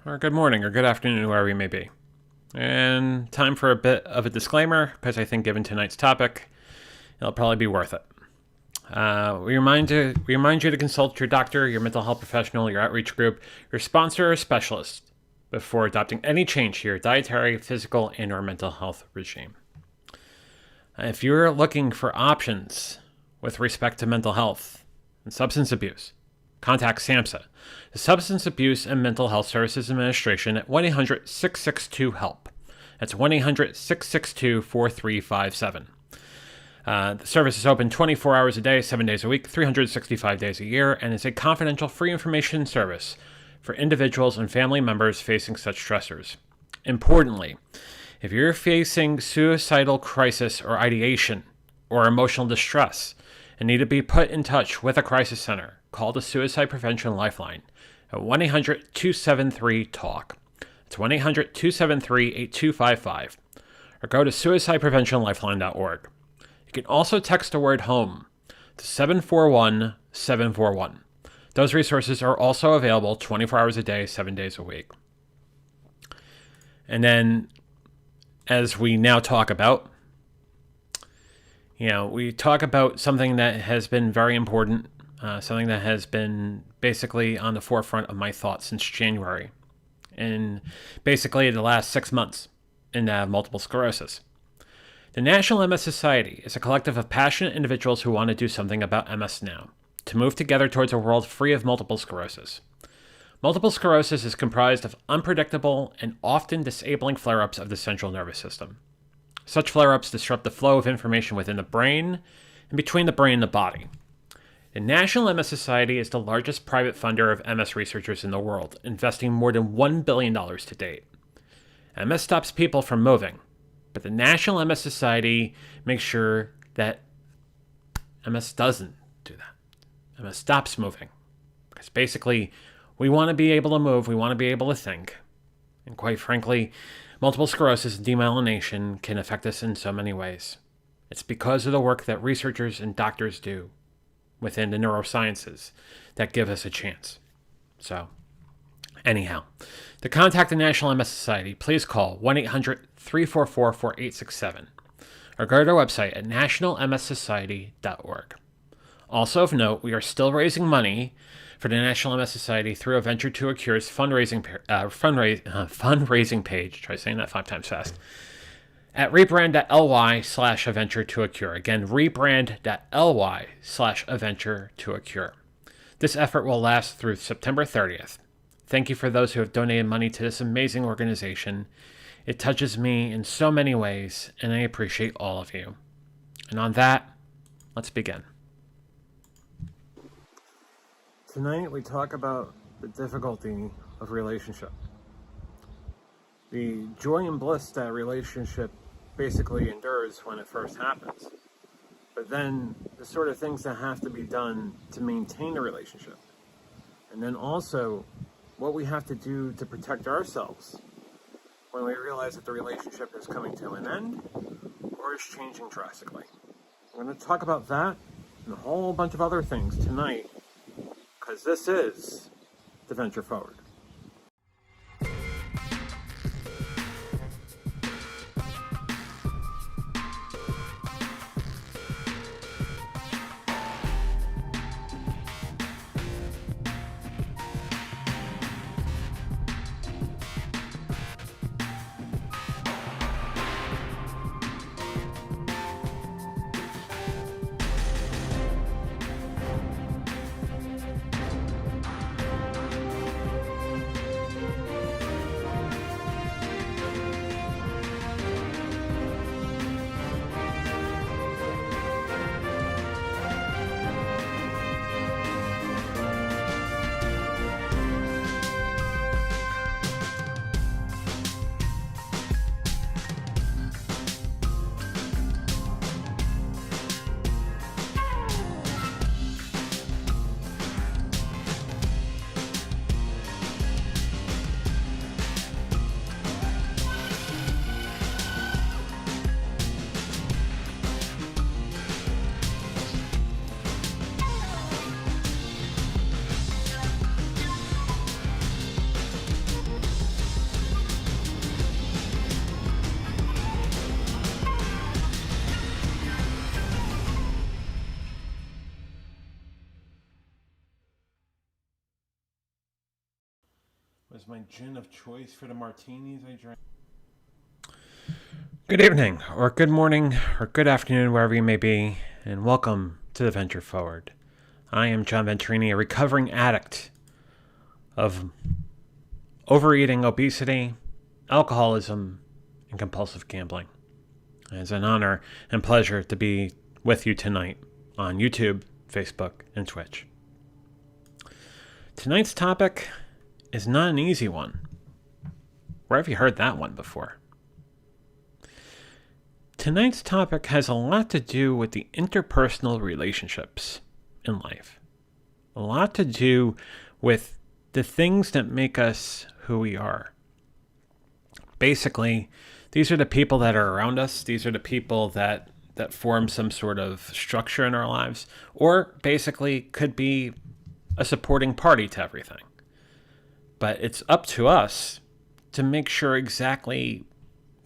or good morning, or good afternoon, wherever you may be. And time for a bit of a disclaimer, because I think given tonight's topic, it'll probably be worth it. We remind you to consult your doctor, your mental health professional, your outreach group, your sponsor or specialist before adopting any change to your dietary, physical, and or mental health regime. If you're looking for options with respect to mental health and substance abuse, contact SAMHSA, the Substance Abuse and Mental Health Services Administration at 1-800-662-HELP. That's 1-800-662-4357. The service is open 24 hours a day, 7 days a week, 365 days a year, and is a confidential free information service for individuals and family members facing such stressors. Importantly, if you're facing suicidal crisis or ideation or emotional distress and need to be put in touch with a crisis center, call the Suicide Prevention Lifeline at 1-800-273-TALK. It's 1-800-273-8255. Or go to suicidepreventionlifeline.org. You can also text the word HOME to 741-741. Those resources are also available 24 hours a day, 7 days a week. And then, as we now talk about, we talk about something that has been very important, something that has been basically on the forefront of my thoughts since January, and basically the last 6 months in multiple sclerosis. The National MS Society is a collective of passionate individuals who want to do something about MS now, to move together towards a world free of multiple sclerosis. Multiple sclerosis is comprised of unpredictable and often disabling flare-ups of the central nervous system. Such flare-ups disrupt the flow of information within the brain and between the brain and the body. The National MS Society is the largest private funder of MS researchers in the world, investing more than $1 billion to date. MS stops people from moving, but the National MS Society makes sure that MS doesn't do that. MS stops moving. Because basically, we want to be able to move, we want to be able to think. And quite frankly, multiple sclerosis and demyelination can affect us in so many ways. It's because of the work that researchers and doctors do within the neurosciences that give us a chance. So, anyhow, to contact the National MS Society, please call 1-800-344-4867 or go to our website at nationalmssociety.org. Also of note, we are still raising money for the National MS Society through a Venture to a Cure's fundraising page. Try saying that 5 times fast. At rebrand.ly/aventuretoacure. Again, rebrand.ly/aventuretoacure. This effort will last through September 30th. Thank you for those who have donated money to this amazing organization. It touches me in so many ways, and I appreciate all of you. And on that, let's begin. Tonight we talk about the difficulty of relationship. The joy and bliss that relationship basically endures when it first happens. But then the sort of things that have to be done to maintain a relationship. And then also what we have to do to protect ourselves when we realize that the relationship is coming to an end or is changing drastically. We're going to talk about that and a whole bunch of other things tonight, because this is the Venture Forward. Was my gin of choice for the martinis I drank. Good evening, or good morning, or good afternoon, wherever you may be, and welcome to the Venture Forward. I am John Venturini, a recovering addict of overeating, obesity, alcoholism, and compulsive gambling. It's an honor and pleasure to be with you tonight on YouTube, Facebook, and Twitch. Tonight's topic is not an easy one. Where have you heard that one before? Tonight's topic has a lot to do with the interpersonal relationships in life. A lot to do with the things that make us who we are. Basically, these are the people that are around us. These are the people that form some sort of structure in our lives, or basically could be a supporting party to everything. But it's up to us to make sure exactly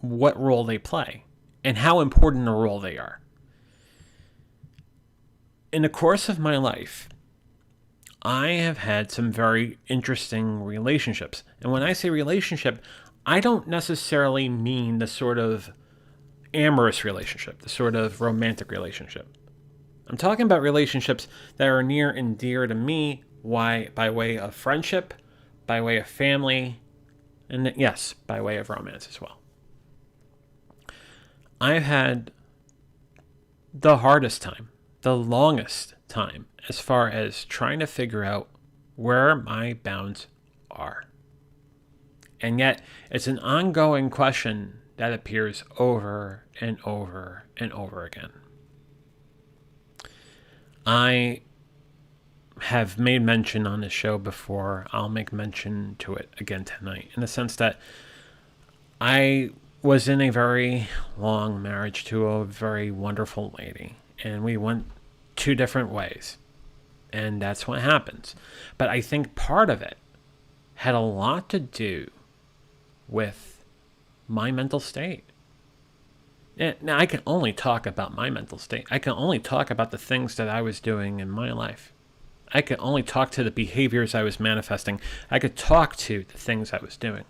what role they play and how important a role they are. In the course of my life, I have had some very interesting relationships. And when I say relationship, I don't necessarily mean the sort of amorous relationship, the sort of romantic relationship. I'm talking about relationships that are near and dear to me, by way of friendship, by way of family, and yes, by way of romance as well. I've had the hardest time, the longest time, as far as trying to figure out where my bounds are. And yet, it's an ongoing question that appears over and over and over again. I have made mention on this show before. I'll make mention to it again tonight, in the sense that I was in a very long marriage to a very wonderful lady, and we went two different ways, and that's what happens. But I think part of it had a lot to do with my mental state. Now, I can only talk about my mental state. I can only talk about the things that I was doing in my life. I could only talk to the behaviors I was manifesting. I could talk to the things I was doing.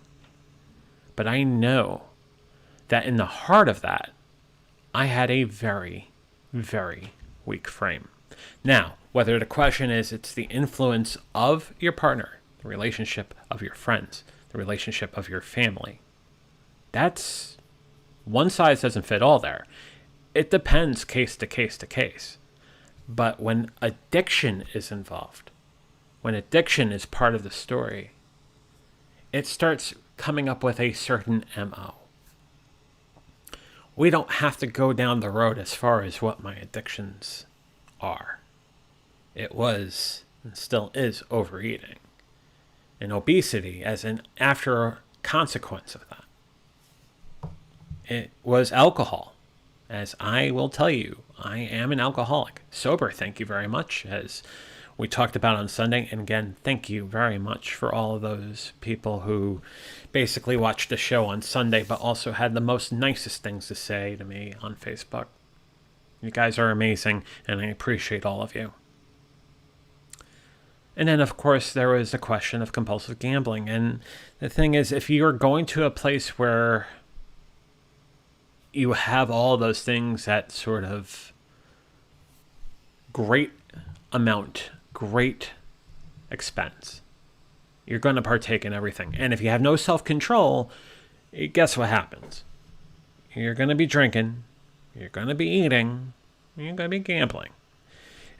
But I know that in the heart of that, I had a very, very weak frame. Now, whether the question is it's the influence of your partner, the relationship of your friends, the relationship of your family, that's one size doesn't fit all there. It depends case to case to case. But when addiction is involved, when addiction is part of the story, it starts coming up with a certain MO. We don't have to go down the road as far as what my addictions are. It was and still is overeating, and obesity as an after consequence of that. It was alcohol. As I will tell you, I am an alcoholic. Sober, thank you very much, as we talked about on Sunday. And again, thank you very much for all of those people who basically watched the show on Sunday, but also had the most nicest things to say to me on Facebook. You guys are amazing, and I appreciate all of you. And then, of course, there was the question of compulsive gambling. And the thing is, if you're going to a place where you have all those things at sort of great amount, great expense, you're going to partake in everything. And if you have no self-control, guess what happens? You're going to be drinking, you're going to be eating, you're going to be gambling.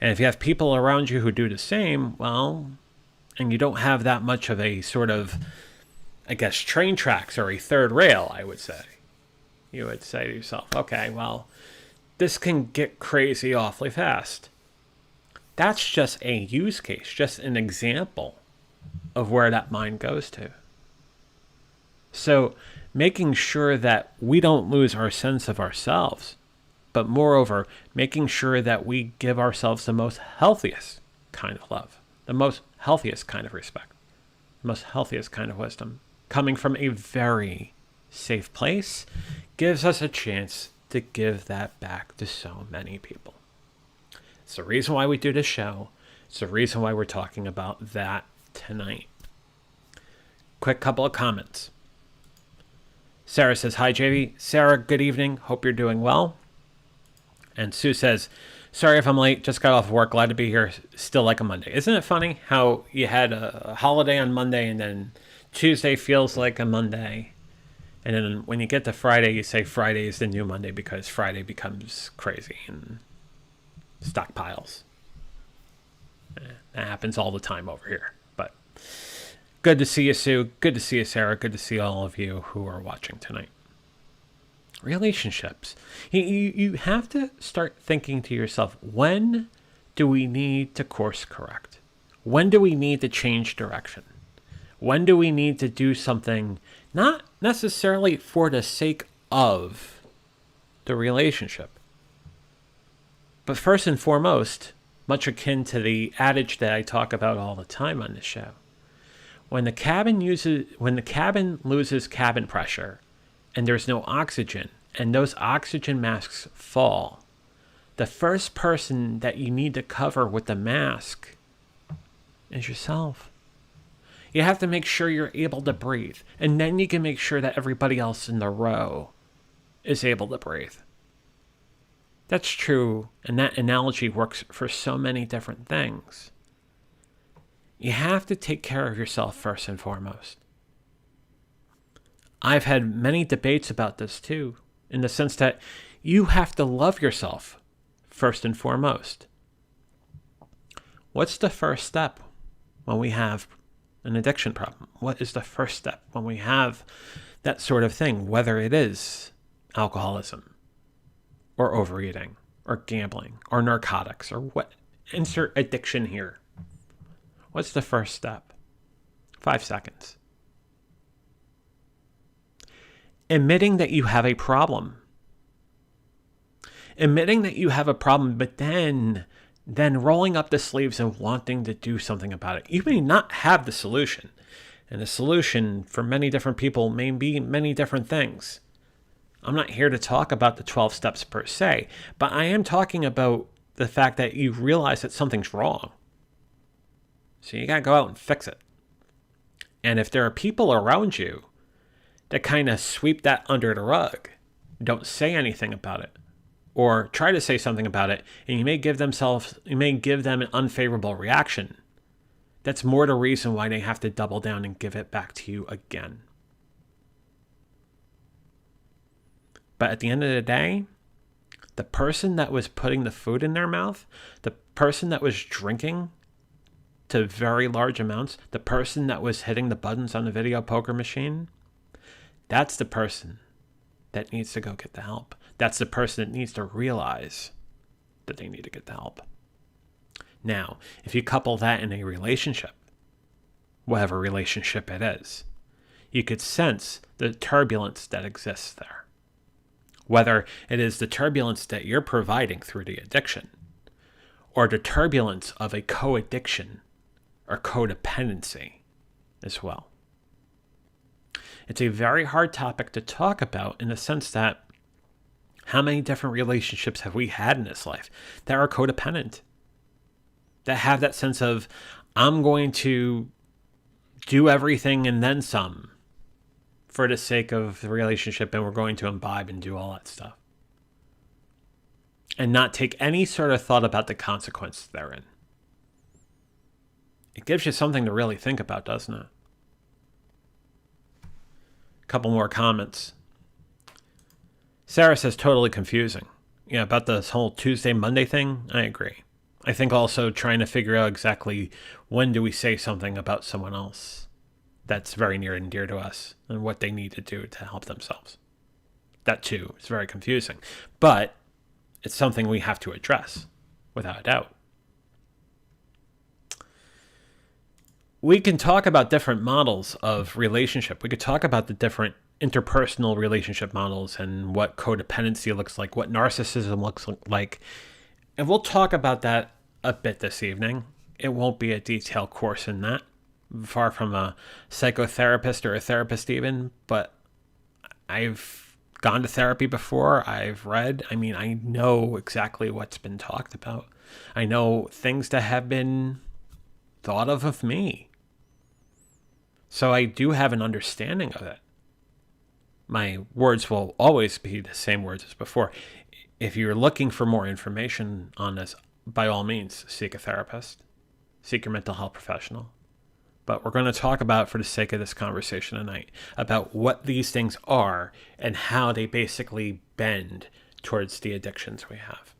And if you have people around you who do the same, well, and you don't have that much of a sort of, I guess, train tracks or a third rail, I would say. You would say to yourself, okay, well, this can get crazy awfully fast. That's just a use case, just an example of where that mind goes to. So making sure that we don't lose our sense of ourselves, but moreover, making sure that we give ourselves the most healthiest kind of love, the most healthiest kind of respect, the most healthiest kind of wisdom, coming from a very safe place, gives us a chance to give that back to so many people. It's the reason why we do this show. It's the reason why we're talking about that tonight. quick couple of comments. Sarah says, hi, JV. Sarah, good evening. Hope you're doing well. And Sue says, sorry if I'm late. Just got off work. Glad to be here. Still like a Monday. Isn't it funny how you had a holiday on Monday and then Tuesday feels like a Monday? And then when you get to Friday, you say Friday is the new Monday because Friday becomes crazy and stockpiles. That happens all the time over here. But good to see you, Sue. Good to see you, Sarah. Good to see all of you who are watching tonight. Relationships. You have to start thinking to yourself, when do we need to course correct? When do we need to change direction? When do we need to do something not necessarily for the sake of the relationship, but first and foremost, much akin to the adage that I talk about all the time on this show, when the cabin loses cabin pressure and there's no oxygen and those oxygen masks fall, the first person that you need to cover with the mask is yourself. You have to make sure you're able to breathe, and then you can make sure that everybody else in the row is able to breathe. That's true, and that analogy works for so many different things. You have to take care of yourself first and foremost. I've had many debates about this too, in the sense that you have to love yourself first and foremost. What's the first step when we have an addiction problem? What is the first step when we have that sort of thing, whether it is alcoholism or overeating or gambling or narcotics or what? Insert addiction here. What's the first step? 5 seconds. Admitting that you have a problem. Admitting that you have a problem, but then rolling up the sleeves and wanting to do something about it. You may not have the solution. And the solution for many different people may be many different things. I'm not here to talk about the 12 steps per se, but I am talking about the fact that you realize that something's wrong. So you got to go out and fix it. And if there are people around you that kind of sweep that under the rug, don't say anything about it, or try to say something about it, and you may give them an unfavorable reaction, that's more the reason why they have to double down and give it back to you again. But at the end of the day, the person that was putting the food in their mouth, the person that was drinking to very large amounts, the person that was hitting the buttons on the video poker machine, that's the person that needs to go get the help. That's the person that needs to realize that they need to get the help. Now, if you couple that in a relationship, whatever relationship it is, you could sense the turbulence that exists there. Whether it is the turbulence that you're providing through the addiction, or the turbulence of a co-addiction or codependency as well. It's a very hard topic to talk about in the sense that how many different relationships have we had in this life that are codependent? That have that sense of, I'm going to do everything and then some for the sake of the relationship, and we're going to imbibe and do all that stuff. And not take any sort of thought about the consequences therein. It gives you something to really think about, doesn't it? A couple more comments. Sarah says, totally confusing. Yeah, about this whole Tuesday, Monday thing, I agree. I think also trying to figure out exactly when do we say something about someone else that's very near and dear to us and what they need to do to help themselves. That too is very confusing. But it's something we have to address, without a doubt. We can talk about different models of relationship. We could talk about the different interpersonal relationship models and what codependency looks like, what narcissism looks like. And we'll talk about that a bit this evening. It won't be a detailed course in that, far from a psychotherapist or a therapist even, but I've gone to therapy before. I've read. I know exactly what's been talked about. I know things that have been thought of me. So I do have an understanding of it. My words will always be the same words as before. If you're looking for more information on this, by all means, seek a therapist, seek your mental health professional. But we're going to talk about, for the sake of this conversation tonight, about what these things are and how they basically bend towards the addictions we have.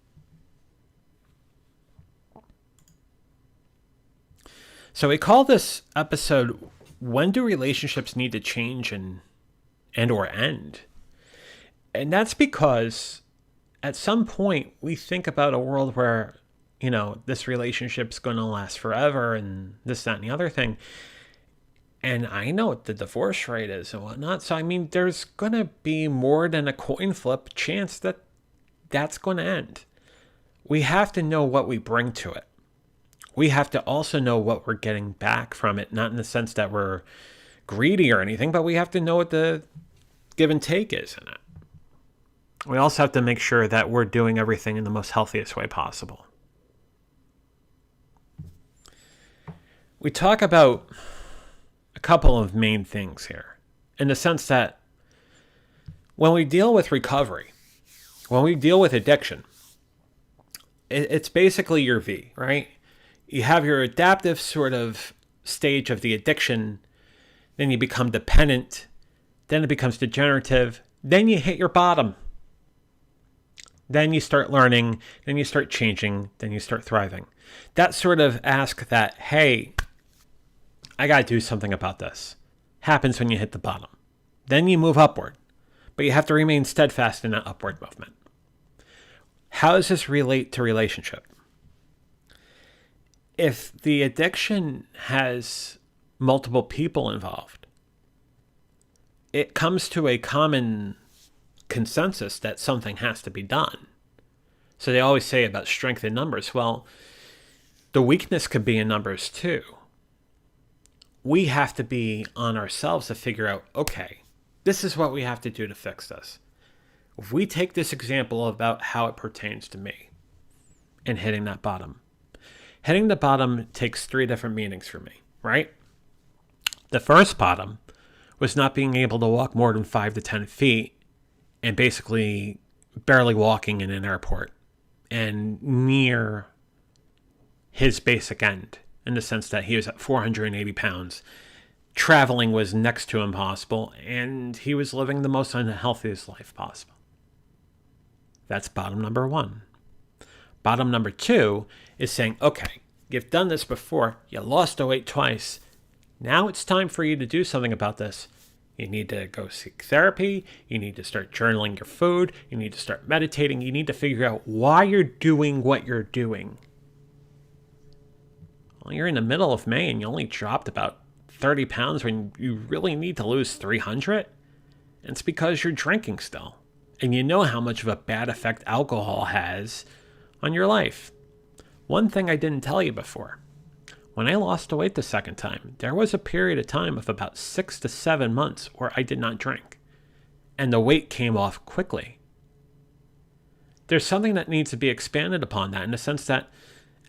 So we call this episode, When Do Relationships Need to Change and or end? And that's because at some point we think about a world where, this relationship's going to last forever and this, that, and the other thing. And I know what the divorce rate is and whatnot. So, there's going to be more than a coin flip chance that that's going to end. We have to know what we bring to it. We have to also know what we're getting back from it, not in the sense that we're greedy or anything, but we have to know what the give and take is in it. We also have to make sure that we're doing everything in the most healthiest way possible. We talk about a couple of main things here, in the sense that when we deal with recovery, when we deal with addiction, it's basically your V, right? You have your adaptive sort of stage of the addiction, then you become dependent, then it becomes degenerative, then you hit your bottom. Then you start learning, then you start changing, then you start thriving. That sort of ask that, hey, I got to do something about this, happens when you hit the bottom. Then you move upward, but you have to remain steadfast in that upward movement. How does this relate to relationship? If the addiction has multiple people involved, it comes to a common consensus that something has to be done. So they always say about strength in numbers. Well, the weakness could be in numbers too. We have to be on ourselves to figure out, okay, this is what we have to do to fix this. If we take this example about how it pertains to me and hitting that bottom. Hitting the bottom takes 3 different meanings for me, right? The first bottom was not being able to walk more than 5 to 10 feet and basically barely walking in an airport and near his basic end, in the sense that he was at 480 pounds. Traveling was next to impossible, and he was living the most unhealthiest life possible. That's bottom number 1. Bottom number 2 is saying, okay, you've done this before, you lost the weight twice, now it's time for you to do something about this. You need to go seek therapy. You need to start journaling your food. You need to start meditating. You need to figure out why you're doing what you're doing. Well, you're in the middle of May and you only dropped about 30 pounds when you really need to lose 300. And it's because you're drinking still. And you know how much of a bad effect alcohol has on your life. One thing I didn't tell you before. When I lost the weight the second time, there was a period of time of about 6 to 7 months where I did not drink. And the weight came off quickly. There's something that needs to be expanded upon that, in the sense that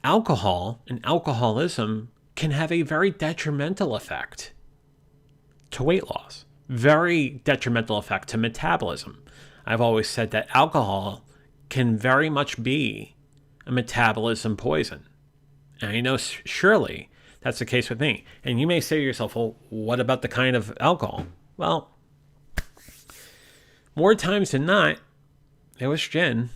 alcohol and alcoholism can have a very detrimental effect to weight loss. Very detrimental effect to metabolism. I've always said that alcohol can very much be a metabolism poison. And I know surely that's the case with me. And you may say to yourself, well, what about the kind of alcohol? Well, more times than not, it was gin.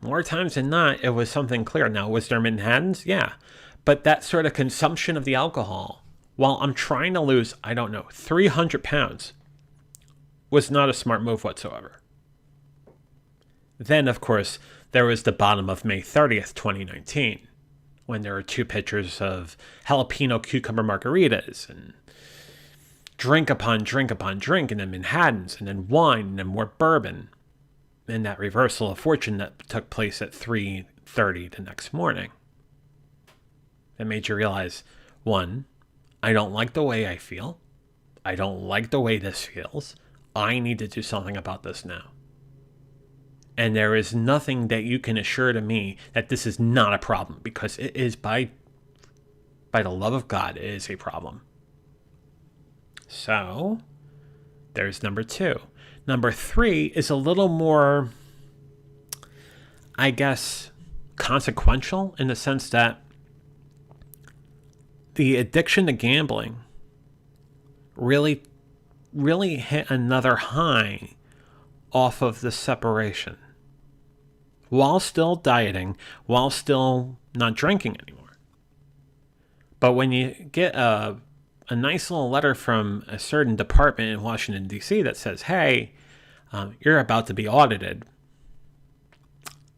More times than not, it was something clear. Now, was there Manhattans? Yeah. But that sort of consumption of the alcohol, while I'm trying to lose, 300 pounds, was not a smart move whatsoever. Then, of course, there was the bottom of May 30th, 2019. When there were 2 pitchers of jalapeno cucumber margaritas and drink upon drink upon drink, and then Manhattans, and then wine, and then more bourbon, and that reversal of fortune that took place at 3:30 the next morning. That made you realize, 1, I don't like the way I feel. I don't like the way this feels. I need to do something about this now. And there is nothing that you can assure to me that this is not a problem, because it is, by the love of God, it is a problem. So there's number 2. Number 3 is a little more, I guess, consequential in the sense that the addiction to gambling really hit another high off of the separation. While still dieting, while still not drinking anymore. But when you get a nice little letter from a certain department in Washington, D.C. that says, hey, you're about to be audited,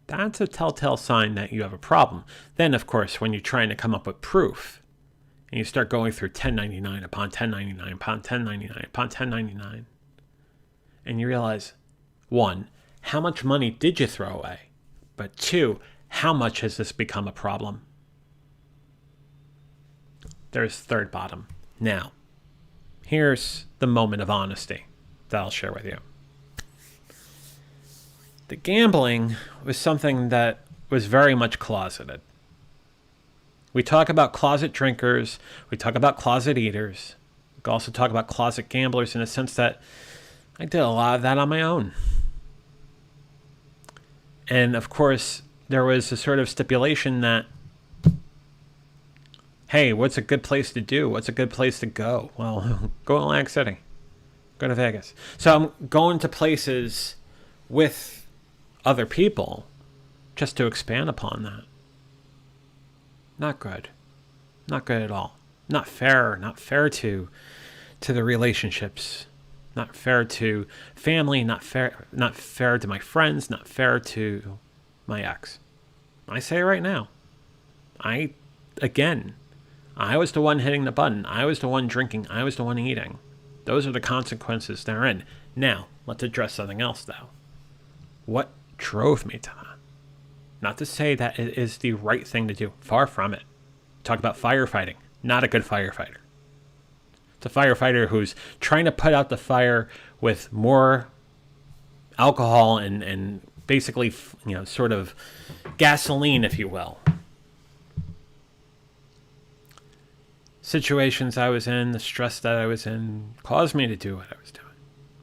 that's a telltale sign that you have a problem. Then, of course, when you're trying to come up with proof, and you start going through 1099 upon 1099 upon 1099 upon 1099, and you realize, 1, how much money did you throw away? But 2, how much has this become a problem? There's third bottom. Now, here's the moment of honesty that I'll share with you. The gambling was something that was very much closeted. We talk about closet drinkers. We talk about closet eaters. We can also talk about closet gamblers in the sense that I did a lot of that on my own. And of course, there was a sort of stipulation that, hey, what's a good place to do? What's a good place to go? Well, go to Atlantic City. Go to Vegas. So I'm going to places with other people just to expand upon that. Not good. Not good at all. Not fair. Not fair to the relationships. Not fair to family. Not fair to my friends. Not fair to my ex. I say it right now. I was the one hitting the button. I was the one drinking. I was the one eating. Those are the consequences therein. Now, let's address something else, though. What drove me to that? Not to say that it is the right thing to do. Far from it. Talk about firefighting. Not a good firefighter. It's a firefighter who's trying to put out the fire with more alcohol and basically, sort of gasoline, if you will. Situations I was in, the stress that I was in, caused me to do what I was doing.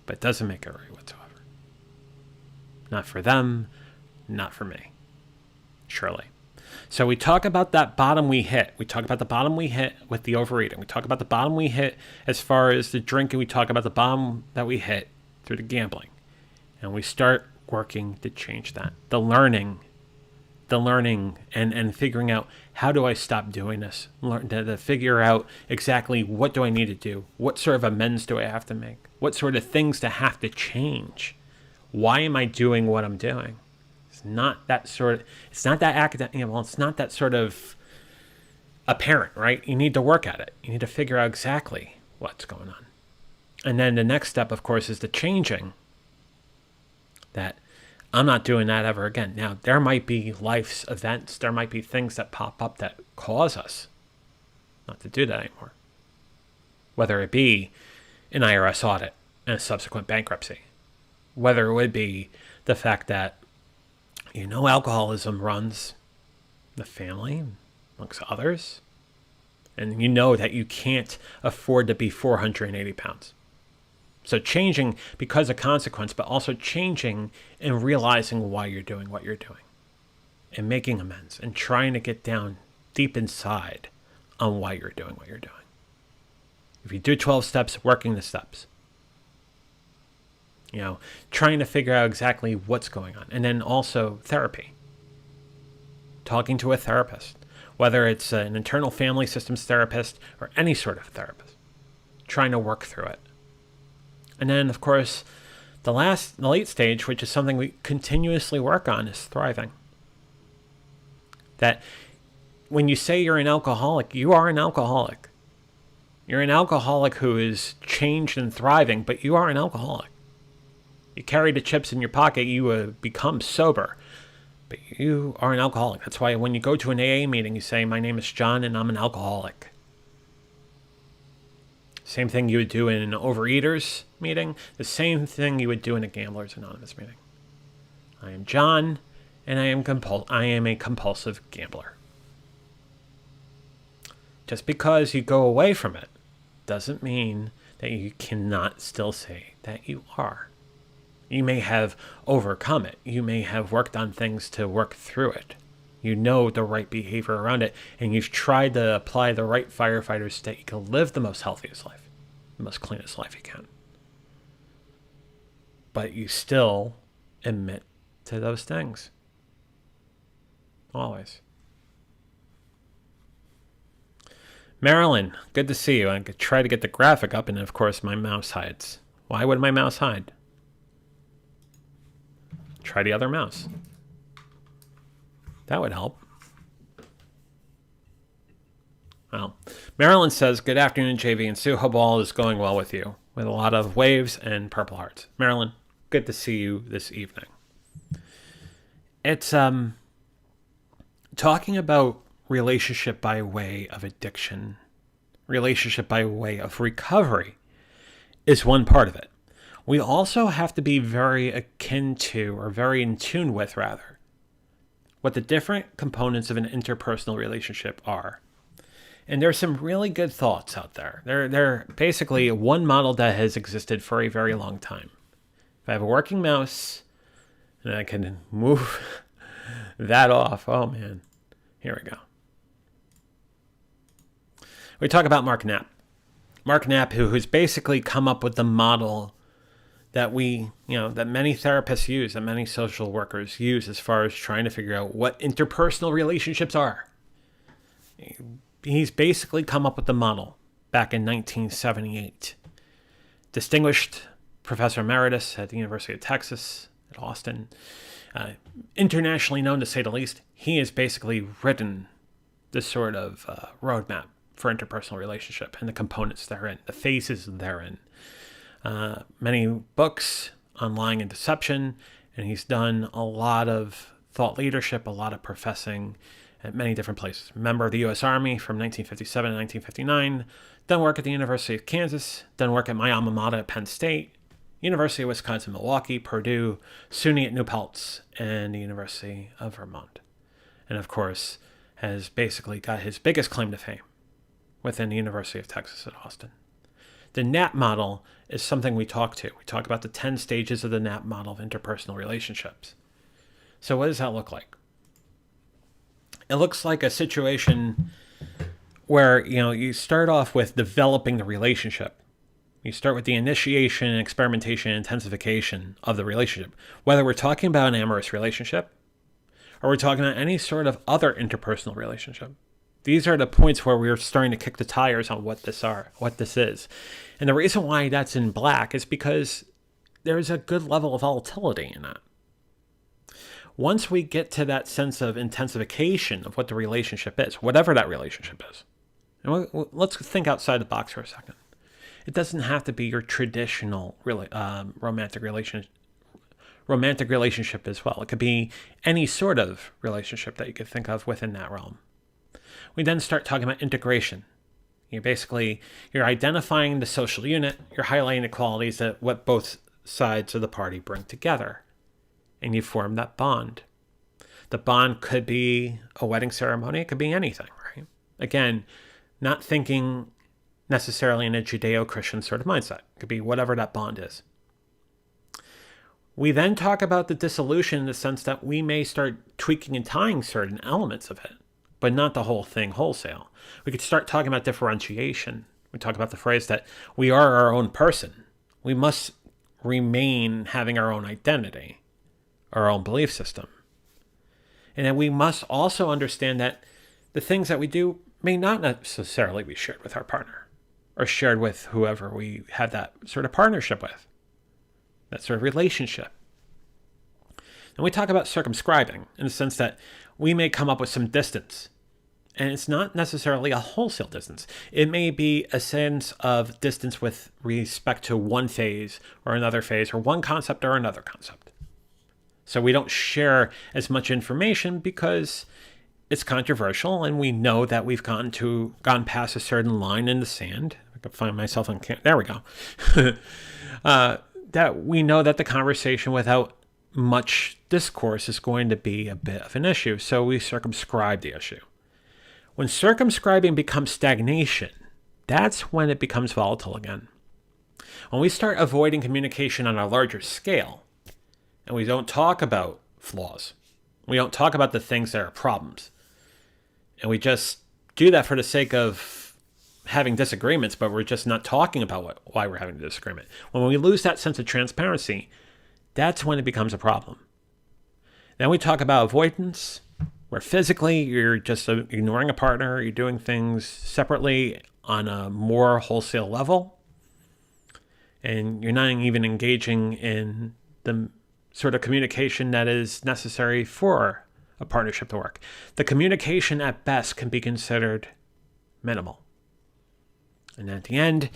But it doesn't make it right whatsoever. Not for them, not for me. Surely. So we talk about that bottom we hit. We talk about the bottom we hit with the overeating. We talk about the bottom we hit as far as the drinking. We talk about the bottom that we hit through the gambling. And we start working to change that. The learning and figuring out, how do I stop doing this? Learn to figure out exactly what do I need to do? What sort of amends do I have to make? What sort of things to have to change? Why am I doing what I'm doing? It's not that sort of apparent, right? You need to work at it. You need to figure out exactly what's going on. And then the next step, of course, is the changing. That I'm not doing that ever again. Now, there might be life's events. There might be things that pop up that cause us not to do that anymore. Whether it be an IRS audit and a subsequent bankruptcy. Whether it would be the fact that, alcoholism runs the family, amongst others. And you know that you can't afford to be 480 pounds. So changing because of consequence, but also changing and realizing why you're doing what you're doing. And making amends and trying to get down deep inside on why you're doing what you're doing. If you do 12 steps, working the steps. Trying to figure out exactly what's going on. And then also therapy. Talking to a therapist. Whether it's an internal family systems therapist or any sort of therapist. Trying to work through it. And then, of course, the late stage, which is something we continuously work on, is thriving. That when you say you're an alcoholic, you are an alcoholic. You're an alcoholic who is changed and thriving, but you are an alcoholic. You carry the chips in your pocket, you become sober, but you are an alcoholic. That's why when you go to an AA meeting, you say, my name is John and I'm an alcoholic. Same thing you would do in an overeaters meeting. The same thing you would do in a Gamblers Anonymous meeting. I am John, and I am a compulsive gambler. Just because you go away from it doesn't mean that you cannot still say that you are. You may have overcome it. You may have worked on things to work through it. You know the right behavior around it, and you've tried to apply the right firefighters so that you can live the most healthiest life, the most cleanest life you can. But you still admit to those things. Always. Marilyn, good to see you. I could try to get the graphic up, and of course my mouse hides. Why would my mouse hide? Try the other mouse. That would help. Well, Marilyn says, good afternoon, JV and Sue. Hope all is going well with you. With a lot of waves and purple hearts. Marilyn, good to see you this evening. It's talking about relationship by way of addiction, relationship by way of recovery is one part of it. We also have to be very akin to, or very in tune with, rather, what the different components of an interpersonal relationship are. And there's some really good thoughts out there. They're basically one model that has existed for a very long time. If I have a working mouse, and I can move that off, oh man, here we go. We talk about Mark Knapp. Mark Knapp, who's basically come up with the model that that many therapists use, that many social workers use as far as trying to figure out what interpersonal relationships are. He's basically come up with the model back in 1978. Distinguished professor emeritus at the University of Texas at Austin. Internationally known, to say the least. He has basically written this sort of roadmap for interpersonal relationship and the components therein, the phases therein. Many books on lying and deception, and he's done a lot of thought leadership, a lot of professing at many different places. Member of the U.S. Army from 1957 to 1959, done work at the University of Kansas, done work at my alma mater at Penn State, University of Wisconsin-Milwaukee, Purdue, SUNY at New Paltz, and the University of Vermont. And of course, has basically got his biggest claim to fame within the University of Texas at Austin. The Knapp model is something we talk to. We talk about the 10 stages of the Knapp model of interpersonal relationships. So what does that look like? It looks like a situation where, you start off with developing the relationship. You start with the initiation, experimentation, intensification of the relationship. Whether we're talking about an amorous relationship or we're talking about any sort of other interpersonal relationship. These are the points where we're starting to kick the tires on what this is. And the reason why that's in black is because there's a good level of volatility in that. Once we get to that sense of intensification of what the relationship is, whatever that relationship is, and let's think outside the box for a second. It doesn't have to be your traditional romantic relationship as well. It could be any sort of relationship that you could think of within that realm. We then start talking about integration. You're identifying the social unit, you're highlighting the qualities that what both sides of the party bring together, and you form that bond. The bond could be a wedding ceremony, it could be anything, right? Again, not thinking necessarily in a Judeo-Christian sort of mindset. It could be whatever that bond is. We then talk about the dissolution in the sense that we may start tweaking and tying certain elements of it, but not the whole thing wholesale. We could start talking about differentiation. We talk about the phrase that we are our own person. We must remain having our own identity, our own belief system. And then we must also understand that the things that we do may not necessarily be shared with our partner or shared with whoever we have that sort of partnership with, that sort of relationship. And we talk about circumscribing in the sense that we may come up with some distance. And it's not necessarily a wholesale distance. It may be a sense of distance with respect to one phase or another phase, or one concept or another concept. So we don't share as much information because it's controversial, and we know that we've gone past a certain line in the sand. I can find myself on camera. There we go. That we know that the conversation without much discourse is going to be a bit of an issue. So we circumscribe the issue. When circumscribing becomes stagnation, that's when it becomes volatile again. When we start avoiding communication on a larger scale, and we don't talk about flaws, we don't talk about the things that are problems, and we just do that for the sake of having disagreements, but we're just not talking about why we're having a disagreement. When we lose that sense of transparency, that's when it becomes a problem. Then we talk about avoidance, where physically you're just ignoring a partner, you're doing things separately on a more wholesale level, and you're not even engaging in the sort of communication that is necessary for a partnership to work. The communication at best can be considered minimal. And at the end,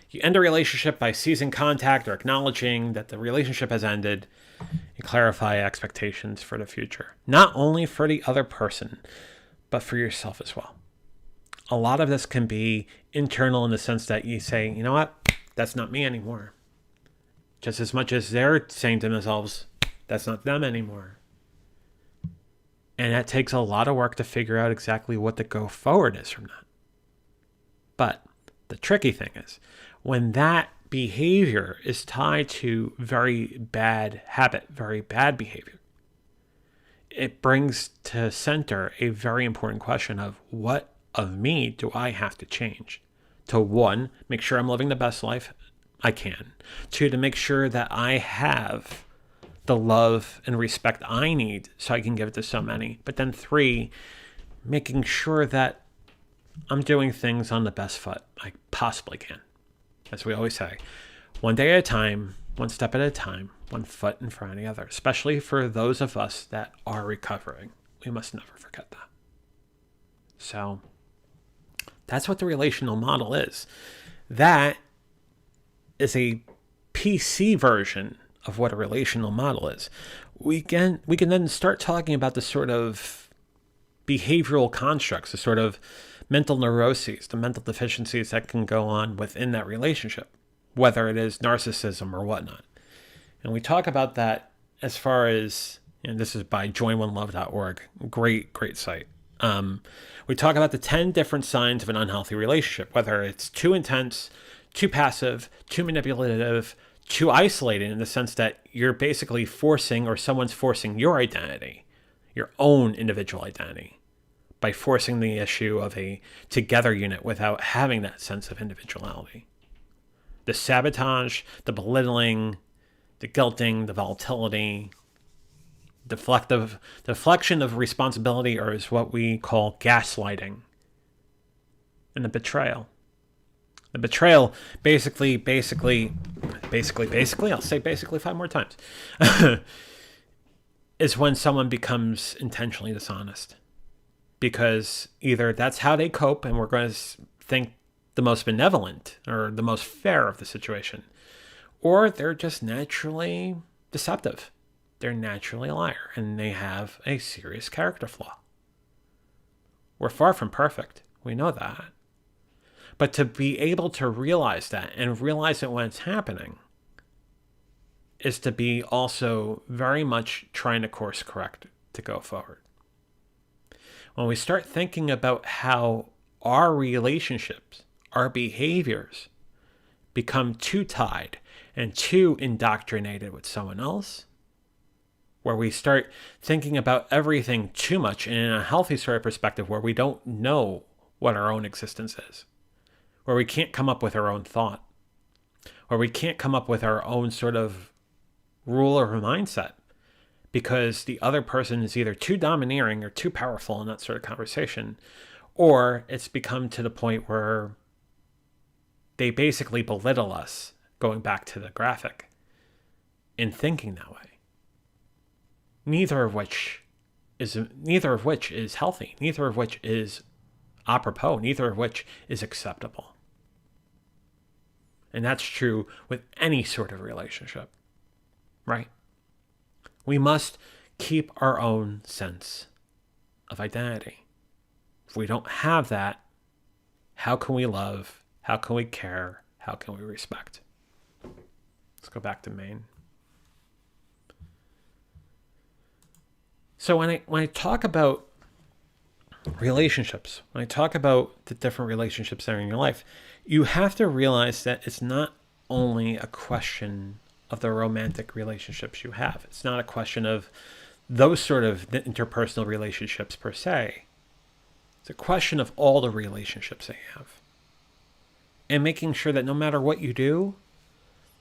you end a relationship by ceasing contact or acknowledging that the relationship has ended and clarify expectations for the future. Not only for the other person, but for yourself as well. A lot of this can be internal in the sense that you say, you know what, that's not me anymore. Just as much as they're saying to themselves, that's not them anymore. And that takes a lot of work to figure out exactly what the go forward is from that. But the tricky thing is, when that behavior is tied to very bad habit, very bad behavior, it brings to center a very important question of what of me do I have to change? To one, make sure I'm living the best life I can. Two, to make sure that I have the love and respect I need so I can give it to so many. But then three, making sure that I'm doing things on the best foot I possibly can. As we always say, one day at a time, one step at a time, one foot in front of the other, especially for those of us that are recovering. We must never forget that. So that's what the relational model is. That is a PC version of what a relational model is. We can then start talking about the sort of behavioral constructs, the sort of mental neuroses, the mental deficiencies that can go on within that relationship, whether it is narcissism or whatnot. And we talk about that as far as, and this is by joinonelove.org, great site. We talk about the 10 different signs of an unhealthy relationship, whether it's too intense, too passive, too manipulative, too isolated in the sense that you're basically forcing, or someone's forcing your identity, your own individual identity, by forcing the issue of a together unit without having that sense of individuality. The sabotage, the belittling, the guilting, the volatility, deflection of responsibility, or is what we call gaslighting, and the betrayal. The betrayal, basically, I'll say basically 5 more times, is when someone becomes intentionally dishonest. Because either that's how they cope, and we're going to think the most benevolent or the most fair of the situation, or they're just naturally deceptive. They're naturally a liar, and they have a serious character flaw. We're far from perfect. We know that. But to be able to realize that and realize it when it's happening is to be also very much trying to course correct to go forward. When we start thinking about how our relationships, our behaviors become too tied and too indoctrinated with someone else, where we start thinking about everything too much and in a healthy sort of perspective where we don't know what our own existence is, where we can't come up with our own thought, where we can't come up with our own sort of rule or mindset, because the other person is either too domineering or too powerful in that sort of conversation, or it's become to the point where they basically belittle us, going back to the graphic, in thinking that way. Neither of which is healthy, neither of which is apropos, neither of which is acceptable. And that's true with any sort of relationship, right? We must keep our own sense of identity. If we don't have that, how can we love? How can we care? How can we respect? Let's go back to Maine. So when I talk about relationships, when I talk about the different relationships that are in your life, you have to realize that it's not only a question of the romantic relationships you have. It's not a question of those sort of interpersonal relationships per se. It's a question of all the relationships that you have. And making sure that no matter what you do,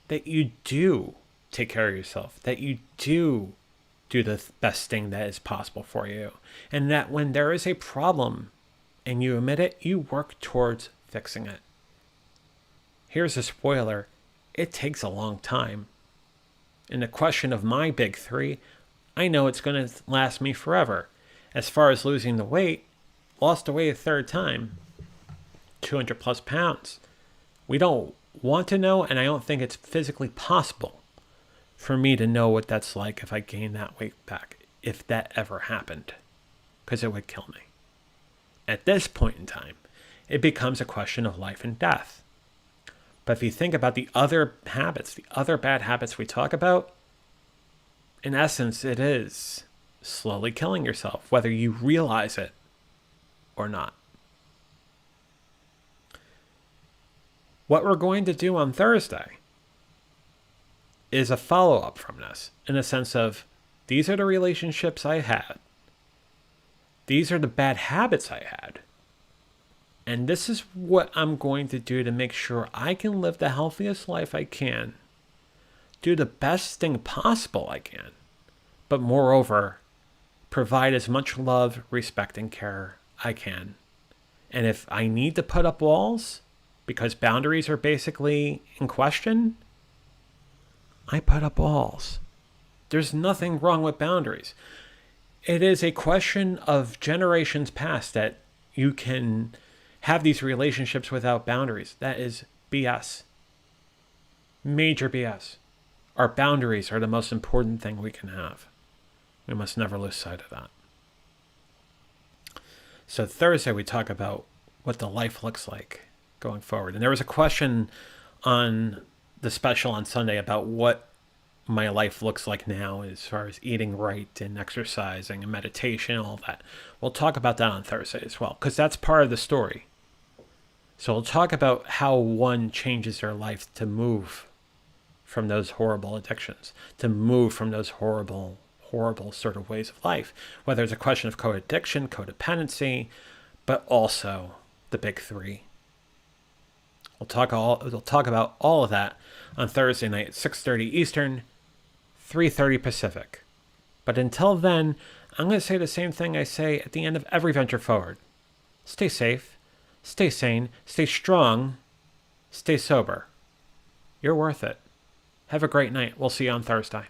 that you do take care of yourself, that you do the best thing that is possible for you. And that when there is a problem and you admit it, you work towards fixing it. Here's a spoiler. It takes a long time. In the question of my big three, I know it's going to last me forever. As far as losing the weight, lost the weight a third time, 200 plus pounds. We don't want to know, and I don't think it's physically possible for me to know what that's like if I gain that weight back, if that ever happened, because it would kill me. At this point in time, it becomes a question of life and death. But if you think about the other habits, the other bad habits we talk about, in essence, it is slowly killing yourself, whether you realize it or not. What we're going to do on Thursday is a follow-up from this, in a sense of, these are the relationships I had. These are the bad habits I had. And this is what I'm going to do to make sure I can live the healthiest life I can, do the best thing possible I can, but moreover, provide as much love, respect, and care I can. And if I need to put up walls, because boundaries are basically in question, I put up walls. There's nothing wrong with boundaries. It is a question of generations past that you can have these relationships without boundaries. That is BS. Major BS. Our boundaries are the most important thing we can have. We must never lose sight of that. So Thursday we talk about what the life looks like going forward. And there was a question on the special on Sunday about what my life looks like now as far as eating right and exercising and meditation and all that. We'll talk about that on Thursday as well, because that's part of the story. So we'll talk about how one changes their life to move from those horrible addictions, to move from those horrible sort of ways of life, whether it's a question of co-addiction, codependency, but also the big three. We'll talk about all of that on Thursday night at 6:30 Eastern, 3:30 Pacific. But until then, I'm going to say the same thing I say at the end of every Venture Forward. Stay safe, stay sane, stay strong, stay sober. You're worth it. Have a great night. We'll see you on Thursday.